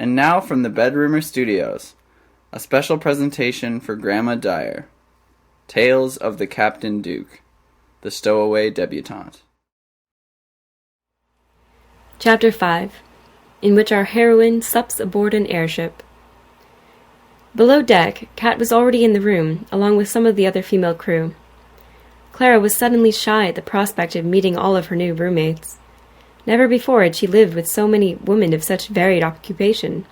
And now from the Bedroomer Studios, a special presentation for Grandma Dier. Tales of the Captain Duke, the Stowaway Debutante. Chapter 5, in which our heroine sups aboard an airship. Below deck, Kat was already in the room, along with some of the other female crew. Clara was suddenly shy at the prospect of meeting all of her new roommates. Never before had she lived with so many women of such varied occupation.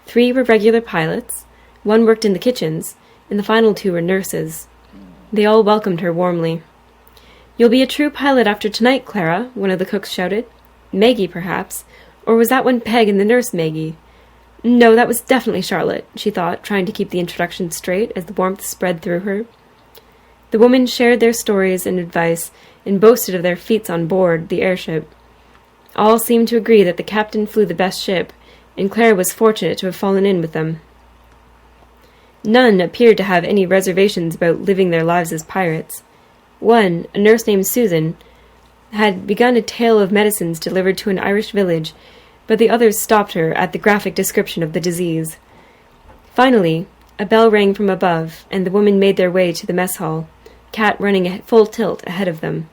3 were regular pilots, 1 worked in the kitchens, and the final 2 were nurses. They all welcomed her warmly. "You'll be a true pilot after tonight, Clara," one of the cooks shouted. "Maggie, perhaps. Or was that one Peg and the nurse Maggie?" No, that was definitely Charlotte, she thought, trying to keep the introduction straight as the warmth spread through her. The women shared their stories and advice and boasted of their feats on board the airship. All seemed to agree that the captain flew the best ship, and Clara was fortunate to have fallen in with them. None appeared to have any reservations about living their lives as pirates. One, a nurse named Susan, had begun a tale of medicines delivered to an Irish village, but the others stopped her at the graphic description of the disease. Finally, a bell rang from above, and the women made their way to the mess hall, Kat running at full tilt ahead of them.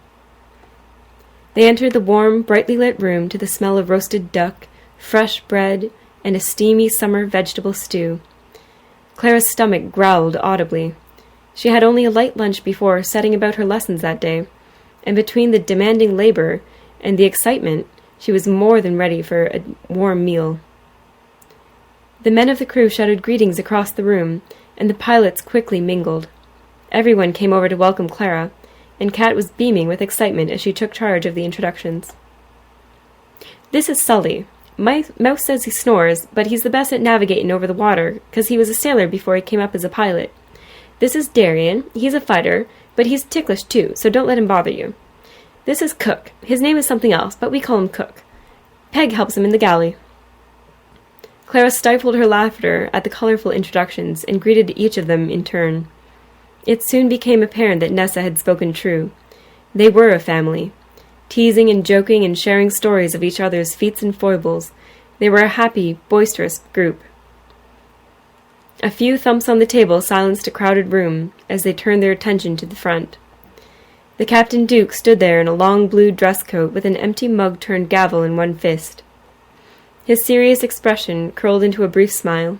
They entered the warm, brightly lit room to the smell of roasted duck, fresh bread, and a steamy summer vegetable stew. Clara's stomach growled audibly. She had only a light lunch before setting about her lessons that day, and between the demanding labor and the excitement, she was more than ready for a warm meal. The men of the crew shouted greetings across the room, and the pilots quickly mingled. Everyone came over to welcome Clara, and Kat was beaming with excitement as she took charge of the introductions. "This is Sully. My mouse says he snores, but he's the best at navigating over the water, 'cause he was a sailor before he came up as a pilot. This is Darian. He's a fighter, but he's ticklish too, so don't let him bother you. This is Cook. His name is something else, but we call him Cook. Peg helps him in the galley." Clara stifled her laughter at the colorful introductions and greeted each of them in turn. It soon became apparent that Nessa had spoken true. They were a family. Teasing and joking and sharing stories of each other's feats and foibles, they were a happy, boisterous group. A few thumps on the table silenced a crowded room as they turned their attention to the front. The Captain Duke stood there in a long blue dress coat with an empty mug-turned gavel in one fist. His serious expression curled into a brief smile.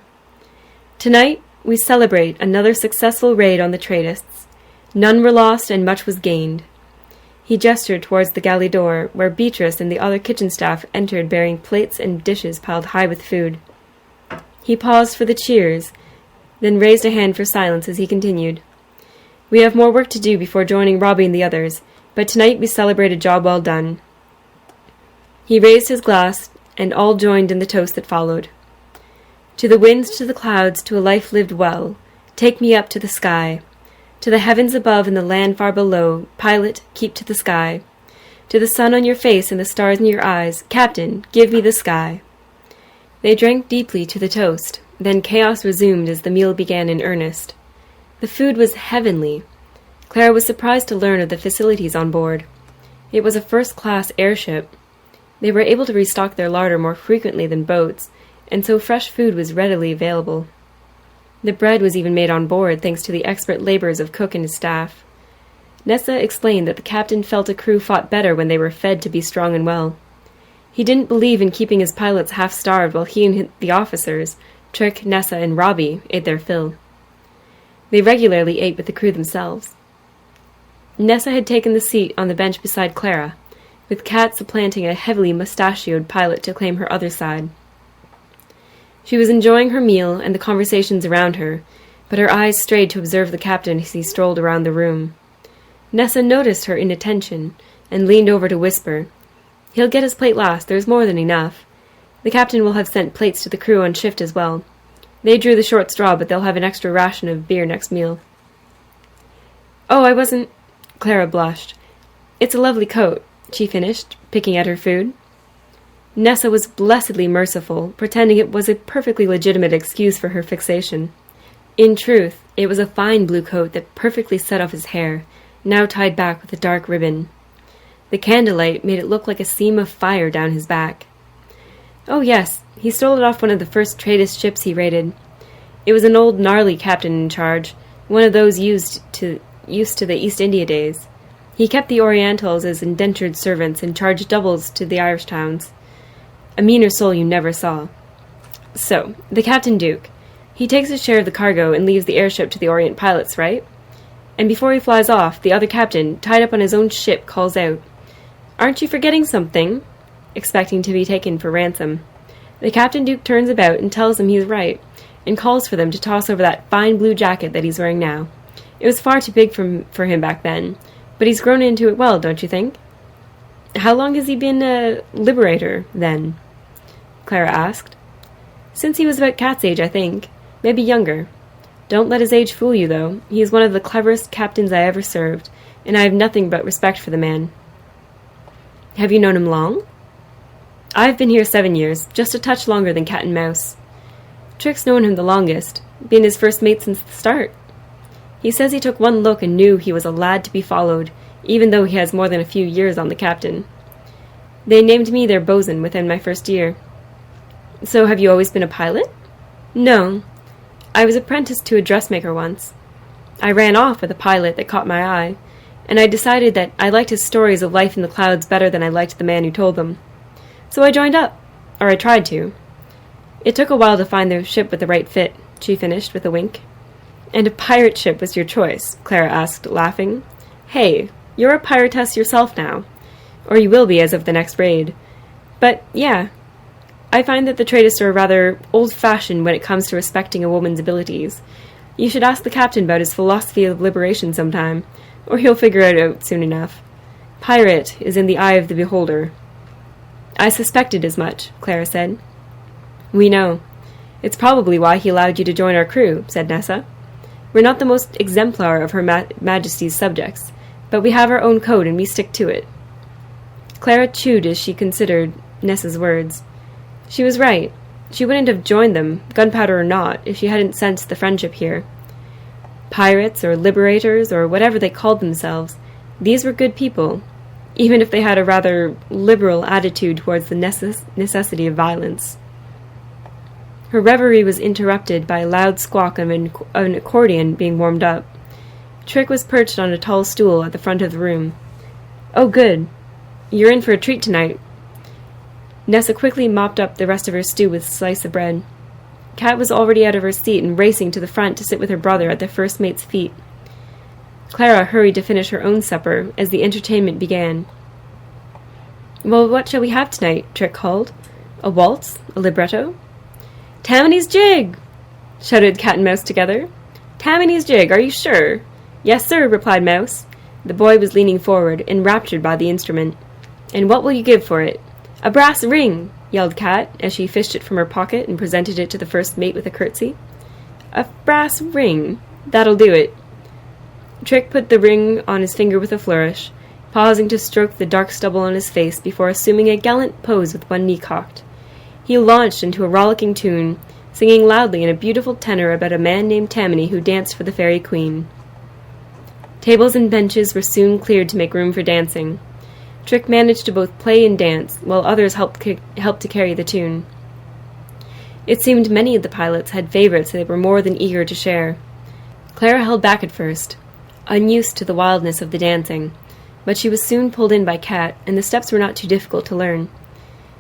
"Tonight, we celebrate another successful raid on the tradists. None were lost and much was gained." He gestured towards the galley door, where Beatrice and the other kitchen staff entered bearing plates and dishes piled high with food. He paused for the cheers, then raised a hand for silence as he continued. "We have more work to do before joining Robbie and the others, but tonight we celebrate a job well done." He raised his glass, and all joined in the toast that followed. "To the winds, to the clouds, to a life lived well, take me up to the sky. To the heavens above and the land far below, pilot, keep to the sky. To the sun on your face and the stars in your eyes, Captain, give me the sky." They drank deeply to the toast, then chaos resumed as the meal began in earnest. The food was heavenly. Clara was surprised to learn of the facilities on board. It was a first-class airship. They were able to restock their larder more frequently than boats, and so fresh food was readily available. The bread was even made on board, thanks to the expert labors of Cook and his staff. Nessa explained that the captain felt a crew fought better when they were fed to be strong and well. He didn't believe in keeping his pilots half-starved while he and the officers, Trick, Nessa, and Robbie, ate their fill. They regularly ate with the crew themselves. Nessa had taken the seat on the bench beside Clara, with Kat supplanting a heavily mustachioed pilot to claim her other side. She was enjoying her meal and the conversations around her, but her eyes strayed to observe the captain as he strolled around the room. Nessa noticed her inattention and leaned over to whisper, "He'll get his plate last. There's more than enough. The captain will have sent plates to the crew on shift as well. They drew the short straw, but they'll have an extra ration of beer next meal." "Oh, I wasn't—" Clara blushed. "It's a lovely coat," she finished, picking at her food. Nessa was blessedly merciful, pretending it was a perfectly legitimate excuse for her fixation. In truth, it was a fine blue coat that perfectly set off his hair, now tied back with a dark ribbon. The candlelight made it look like a seam of fire down his back. "Oh, yes, He stole it off one of the first tradest ships he raided. It was an old, gnarly captain in charge, one of those used to the East India days. He kept the Orientals as indentured servants and charged doubles to the Irish towns. A meaner soul you never saw. So, the Captain Duke. He takes his share of the cargo and leaves the airship to the Orient pilots, right? And before he flies off, the other captain, tied up on his own ship, calls out, "Aren't you forgetting something?" expecting to be taken for ransom. The Captain Duke turns about and tells him he's right, and calls for them to toss over that fine blue jacket that he's wearing now. It was far too big for him back then, but he's grown into it well, don't you think? How long has he been a liberator, then? Clara asked. Since he was about Cat's age, I think. Maybe younger. Don't let his age fool you, though. He is one of the cleverest captains I ever served, and I have nothing but respect for the man. Have you known him long? I've been here 7 years, just a touch longer than Cat and Mouse. Trick's known him the longest, being his first mate since the start. He says he took one look and knew he was a lad to be followed, even though he has more than a few years on the captain. They named me their bosun within my first year. So have you always been a pilot? No. I was apprenticed to a dressmaker once. I ran off with a pilot that caught my eye, and I decided that I liked his stories of life in the clouds better than I liked the man who told them. So I joined up, or I tried to. It took a while to find the ship with the right fit, she finished with a wink. And a pirate ship was your choice, Clara asked, laughing. Hey, you're a piratess yourself now. Or you will be as of the next raid. But, yeah, I find that the tradists are rather old-fashioned when it comes to respecting a woman's abilities. You should ask the captain about his philosophy of liberation sometime, or he'll figure it out soon enough. Pirate is in the eye of the beholder. I suspected as much, Clara said. We know. It's probably why he allowed you to join our crew, said Nessa. We're not the most exemplar of Her Majesty's subjects, but we have our own code and we stick to it. Clara chewed as she considered Nessa's words. She was right. She wouldn't have joined them, gunpowder or not, if she hadn't sensed the friendship here. Pirates, or liberators, or whatever they called themselves, these were good people, even if they had a rather liberal attitude towards the necessity of violence. Her reverie was interrupted by a loud squawk of an accordion being warmed up. Trick was perched on a tall stool at the front of the room. Oh, good. You're in for a treat tonight. Nessa quickly mopped up the rest of her stew with a slice of bread. Cat was already out of her seat and racing to the front to sit with her brother at the first mate's feet. Clara hurried to finish her own supper as the entertainment began. Well, what shall we have tonight? Trick called. A waltz? A libretto? Tammany's jig! Shouted Cat and Mouse together. Tammany's jig, are you sure? Yes, sir, replied Mouse. The boy was leaning forward, enraptured by the instrument. And what will you give for it? A brass ring, yelled Cat, as she fished it from her pocket and presented it to the first mate with a curtsy. A brass ring. That'll do it. Trick put the ring on his finger with a flourish, pausing to stroke the dark stubble on his face before assuming a gallant pose with one knee cocked. He launched into a rollicking tune, singing loudly in a beautiful tenor about a man named Tammany who danced for the fairy queen. Tables and benches were soon cleared to make room for dancing. Trick managed to both play and dance, while others helped to carry the tune. It seemed many of the pilots had favorites they were more than eager to share. Clara held back at first, unused to the wildness of the dancing, but she was soon pulled in by Cat, and the steps were not too difficult to learn.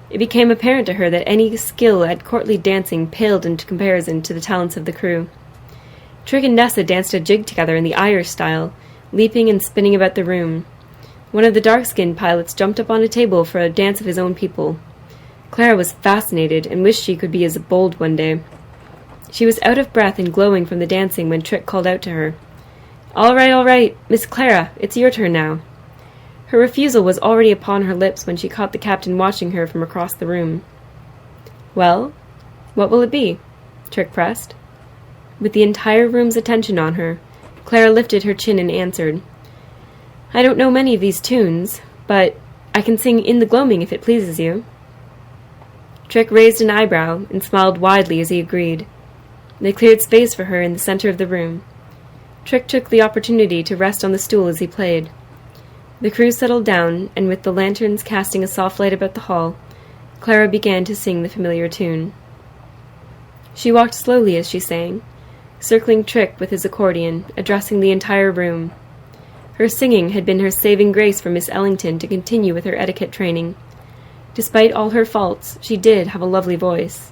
It became apparent to her that any skill at courtly dancing paled into comparison to the talents of the crew. Trick and Nessa danced a jig together in the Irish style, leaping and spinning about the room. One of the dark-skinned pilots jumped up on a table for a dance of his own people. Clara was fascinated and wished she could be as bold one day. She was out of breath and glowing from the dancing when Trick called out to her. All right, Miss Clara, it's your turn now." Her refusal was already upon her lips when she caught the captain watching her from across the room. "Well, what will it be?" Trick pressed. With the entire room's attention on her, Clara lifted her chin and answered, "I don't know many of these tunes, but I can sing In the Gloaming if it pleases you." Trick raised an eyebrow and smiled widely as he agreed. They cleared space for her in the center of the room. Trick took the opportunity to rest on the stool as he played. The crew settled down, and with the lanterns casting a soft light about the hall, Clara began to sing the familiar tune. She walked slowly as she sang, circling Trick with his accordion, addressing the entire room. Her singing had been her saving grace for Miss Ellington to continue with her etiquette training. Despite all her faults, she did have a lovely voice.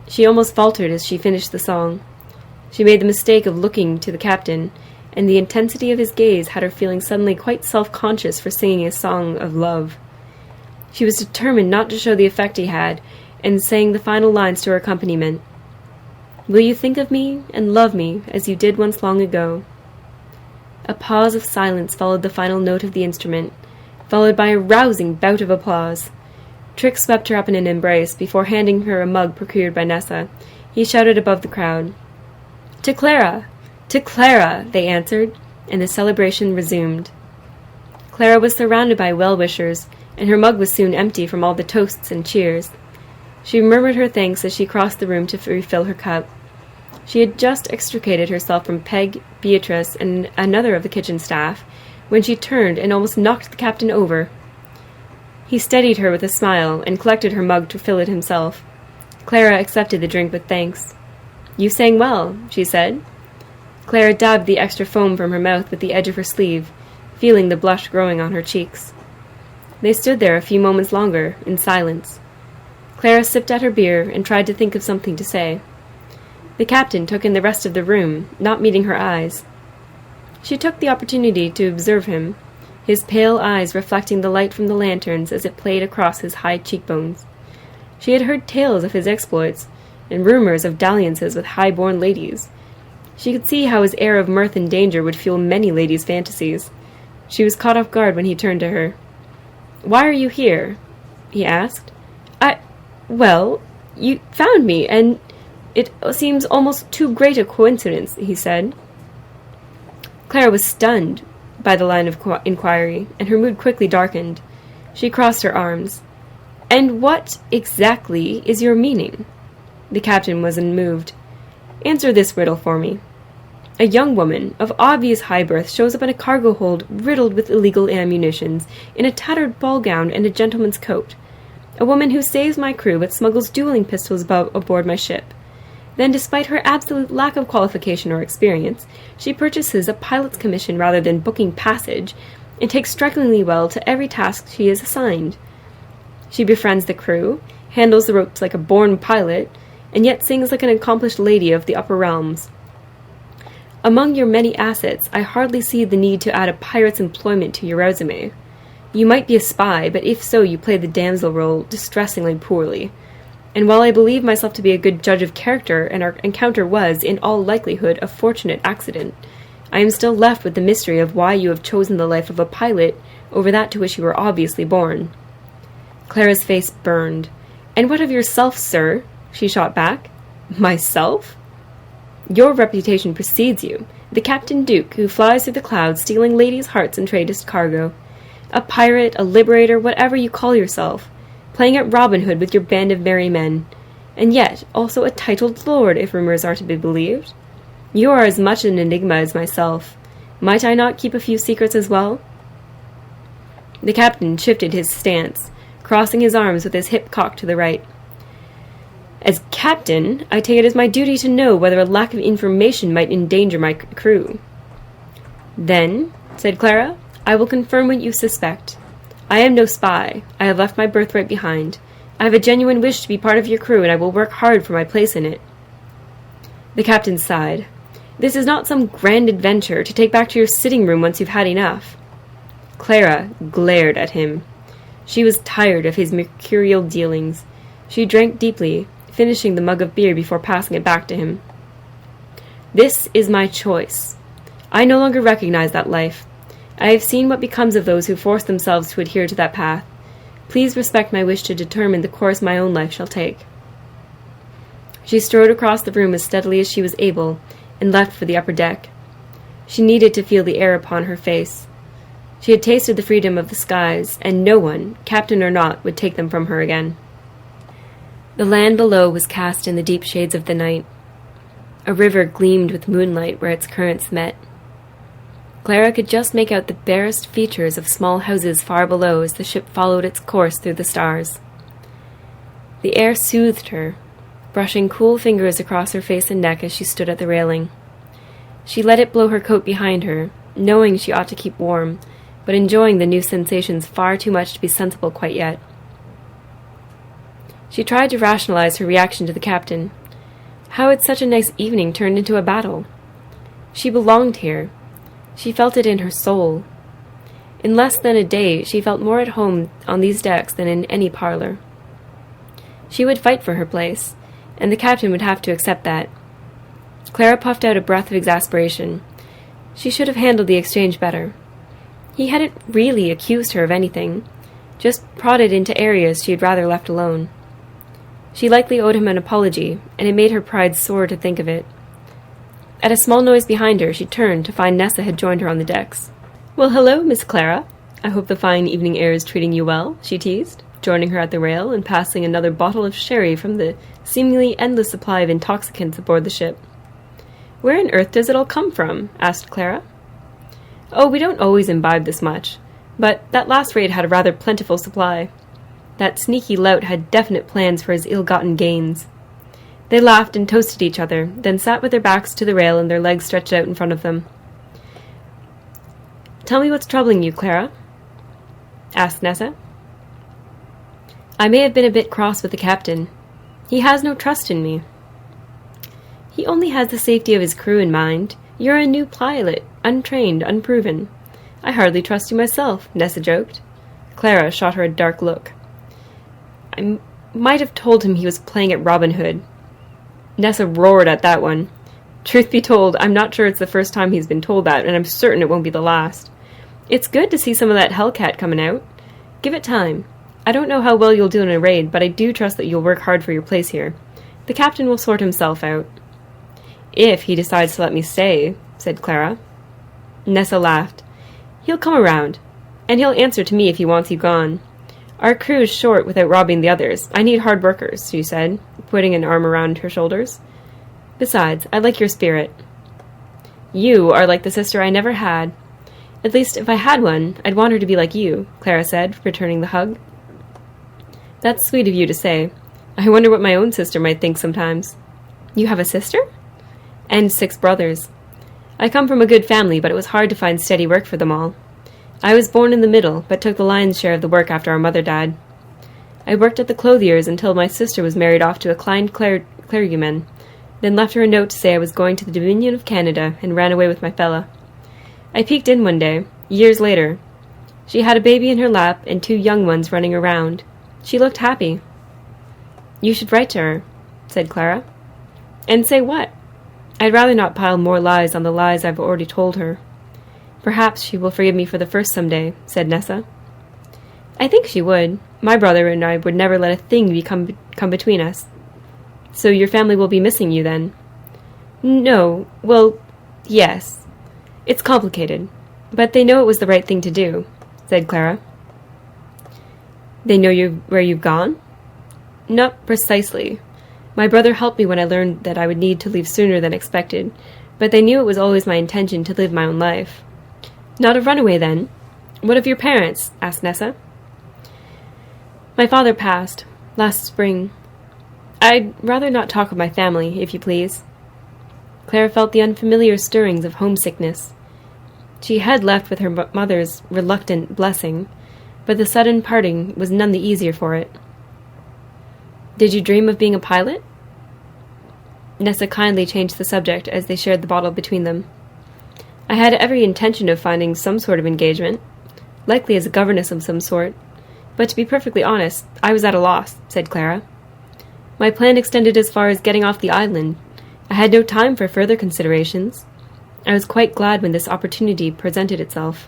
She almost faltered as she finished the song. She made the mistake of looking to the captain, and the intensity of his gaze had her feeling suddenly quite self-conscious for singing a song of love. She was determined not to show the effect he had, and sang the final lines to her accompaniment. "Will you think of me and love me as you did once long ago?" A pause of silence followed the final note of the instrument, followed by a rousing bout of applause. Trick swept her up in an embrace. Before handing her a mug procured by Nessa, he shouted above the crowd, "To Clara! To Clara!" they answered, and the celebration resumed. Clara was surrounded by well-wishers, and her mug was soon empty from all the toasts and cheers. She murmured her thanks as she crossed the room to refill her cup. She had just extricated herself from Peg, Beatrice, and another of the kitchen staff, when she turned and almost knocked the captain over. He steadied her with a smile and collected her mug to fill it himself. Clara accepted the drink with thanks. "You sang well," she said. Clara dabbed the extra foam from her mouth with the edge of her sleeve, feeling the blush growing on her cheeks. They stood there a few moments longer, in silence. Clara sipped at her beer and tried to think of something to say. The captain took in the rest of the room, not meeting her eyes. She took the opportunity to observe him, his pale eyes reflecting the light from the lanterns as it played across his high cheekbones. She had heard tales of his exploits, and rumors of dalliances with high-born ladies. She could see how his air of mirth and danger would fuel many ladies' fantasies. She was caught off guard when he turned to her. "Why are you here?" he asked. Well, you found me, and it seems almost too great a coincidence," he said. Clara was stunned by the line of inquiry, and her mood quickly darkened. She crossed her arms. "And what, exactly, is your meaning?" The captain was unmoved. "Answer this riddle for me. A young woman of obvious high birth shows up in a cargo hold riddled with illegal ammunitions, in a tattered ball gown and a gentleman's coat. A woman who saves my crew but smuggles dueling pistols aboard my ship. Then, despite her absolute lack of qualification or experience, she purchases a pilot's commission rather than booking passage, and takes strikingly well to every task she is assigned. She befriends the crew, handles the ropes like a born pilot, and yet sings like an accomplished lady of the upper realms. Among your many assets, I hardly see the need to add a pirate's employment to your resume. You might be a spy, but if so, you play the damsel role distressingly poorly. And while I believe myself to be a good judge of character, and our encounter was, in all likelihood, a fortunate accident, I am still left with the mystery of why you have chosen the life of a pilot over that to which you were obviously born." Clara's face burned. "And what of yourself, sir?" she shot back. "Myself?" "Your reputation precedes you. The Captain Duke, who flies through the clouds stealing ladies' hearts and tradest cargo. A pirate, a liberator, whatever you call yourself, playing at Robin Hood with your band of merry men, and yet also a titled lord, if rumors are to be believed. You are as much an enigma as myself. Might I not keep a few secrets as well?" The captain shifted his stance, crossing his arms with his hip cocked to the right. "As captain, I take it as my duty to know whether a lack of information might endanger my crew." "Then," said Clara, "I will confirm what you suspect. I am no spy. I have left my birthright behind. I have a genuine wish to be part of your crew, and I will work hard for my place in it." The captain sighed. "This is not some grand adventure to take back to your sitting room once you've had enough." Clara glared at him. She was tired of his mercurial dealings. She drank deeply, finishing the mug of beer before passing it back to him. "This is my choice. I no longer recognize that life. I have seen what becomes of those who force themselves to adhere to that path. Please respect my wish to determine the course my own life shall take." She strode across the room as steadily as she was able, and left for the upper deck. She needed to feel the air upon her face. She had tasted the freedom of the skies, and no one, captain or not, would take them from her again. The land below was cast in the deep shades of the night. A river gleamed with moonlight where its currents met. Clara could just make out the barest features of small houses far below as the ship followed its course through the stars. The air soothed her, brushing cool fingers across her face and neck as she stood at the railing. She let it blow her coat behind her, knowing she ought to keep warm, but enjoying the new sensations far too much to be sensible quite yet. She tried to rationalize her reaction to the captain. How had such a nice evening turned into a battle? She belonged here. She felt it in her soul. In less than a day, she felt more at home on these decks than in any parlor. She would fight for her place, and the captain would have to accept that. Clara puffed out a breath of exasperation. She should have handled the exchange better. He hadn't really accused her of anything, just prodded into areas she had rather left alone. She likely owed him an apology, and it made her pride soar to think of it. At a small noise behind her, she turned to find Nessa had joined her on the decks. "Well, hello, Miss Clara. I hope the fine evening air is treating you well," she teased, joining her at the rail and passing another bottle of sherry from the seemingly endless supply of intoxicants aboard the ship. "Where on earth does it all come from?" asked Clara. "Oh, we don't always imbibe this much, but that last raid had a rather plentiful supply. That sneaky lout had definite plans for his ill-gotten gains." They laughed and toasted each other, then sat with their backs to the rail and their legs stretched out in front of them. "Tell me what's troubling you, Clara?" asked Nessa. "I may have been a bit cross with the captain. He has no trust in me." "He only has the safety of his crew in mind. You're a new pilot, untrained, unproven. I hardly trust you myself," Nessa joked. Clara shot her a dark look. "I might have told him he was playing at Robin Hood." Nessa roared at that one. "Truth be told, I'm not sure it's the first time he's been told that, and I'm certain it won't be the last. It's good to see some of that Hellcat coming out. Give it time. I don't know how well you'll do in a raid, but I do trust that you'll work hard for your place here. The captain will sort himself out." "If he decides to let me stay," said Clara. Nessa laughed. "He'll come around, and he'll answer to me if he wants you gone. Our crew is short without robbing the others. I need hard workers," she said, putting an arm around her shoulders. "Besides, I like your spirit." "You are like the sister I never had. At least, if I had one, I'd want her to be like you," Clara said, returning the hug. "That's sweet of you to say. I wonder what my own sister might think sometimes." "You have a sister?" "And 6 brothers. I come from a good family, but it was hard to find steady work for them all. I was born in the middle, but took the lion's share of the work after our mother died. I worked at the clothier's until my sister was married off to a client clergyman, then left her a note to say I was going to the Dominion of Canada and ran away with my fella. I peeked in one day, years later. She had a baby in her lap and 2 young ones running around. She looked happy." "You should write to her," said Clara. "And say what?" "I'd rather not pile more lies on the lies I've already told her." "Perhaps she will forgive me for the first some day," said Nessa. "I think she would. My brother and I would never let a thing come between us." "So your family will be missing you, then?" "No. Well, yes. It's complicated. But they know it was the right thing to do," said Clara. "They know where you've gone?" "Not precisely. My brother helped me when I learned that I would need to leave sooner than expected, but they knew it was always my intention to live my own life." "Not a runaway, then? What of your parents?" asked Nessa. "My father passed last spring. I'd rather not talk of my family, if you please." Clara felt the unfamiliar stirrings of homesickness. She had left with her mother's reluctant blessing, but the sudden parting was none the easier for it. "Did you dream of being a pilot?" Nessa kindly changed the subject as they shared the bottle between them. "I had every intention of finding some sort of engagement, likely as a governess of some sort, but to be perfectly honest, I was at a loss," said Clara. "My plan extended as far as getting off the island. I had no time for further considerations. I was quite glad when this opportunity presented itself."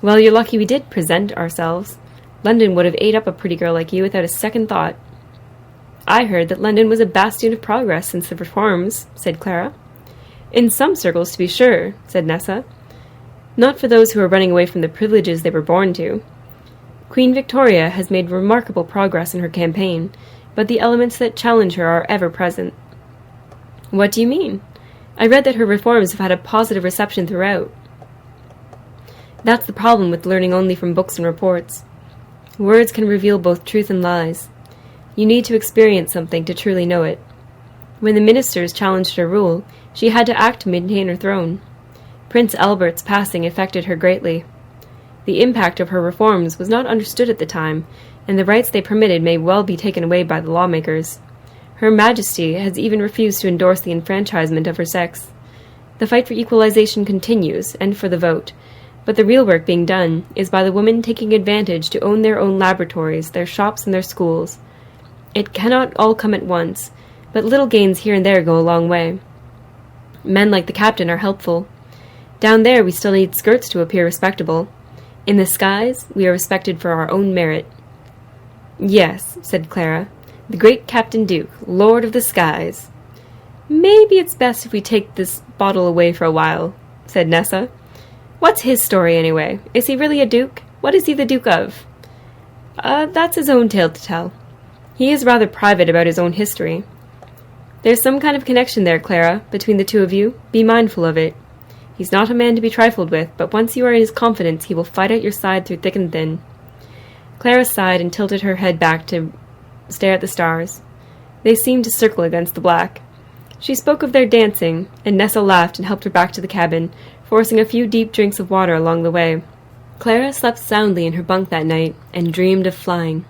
"Well, you're lucky we did present ourselves. London would have ate up a pretty girl like you without a second thought." "I heard that London was a bastion of progress since the reforms," said Clara. "In some circles, to be sure," said Nessa. "Not for those who are running away from the privileges they were born to. Queen Victoria has made remarkable progress in her campaign, but the elements that challenge her are ever present." "What do you mean? I read that her reforms have had a positive reception throughout." That's the problem with learning only from books and reports. Words can reveal both truth and lies. You need to experience something to truly know it. When the ministers challenged her rule, she had to act to maintain her throne. Prince Albert's passing affected her greatly. The impact of her reforms was not understood at the time, and the rights they permitted may well be taken away by the lawmakers. Her Majesty has even refused to endorse the enfranchisement of her sex. The fight for equalization continues, and for the vote, but the real work being done is by the women taking advantage to own their own laboratories, their shops, and their schools. It cannot all come at once, but little gains here and there go a long way. Men like the captain are helpful. Down there we still need skirts to appear respectable. In the skies, we are respected for our own merit. Yes, said Clara, the great Captain Duke, Lord of the Skies. Maybe it's best if we take this bottle away for a while, said Nessa. What's his story, anyway? Is he really a duke? What is he the duke of? That's his own tale to tell. He is rather private about his own history. There's some kind of connection there, Clara, between the two of you. Be mindful of it. He's not a man to be trifled with, but once you are in his confidence, he will fight at your side through thick and thin. Clara sighed and tilted her head back to stare at the stars. They seemed to circle against the black. She spoke of their dancing, and Nessa laughed and helped her back to the cabin, forcing a few deep drinks of water along the way. Clara slept soundly in her bunk that night, and dreamed of flying.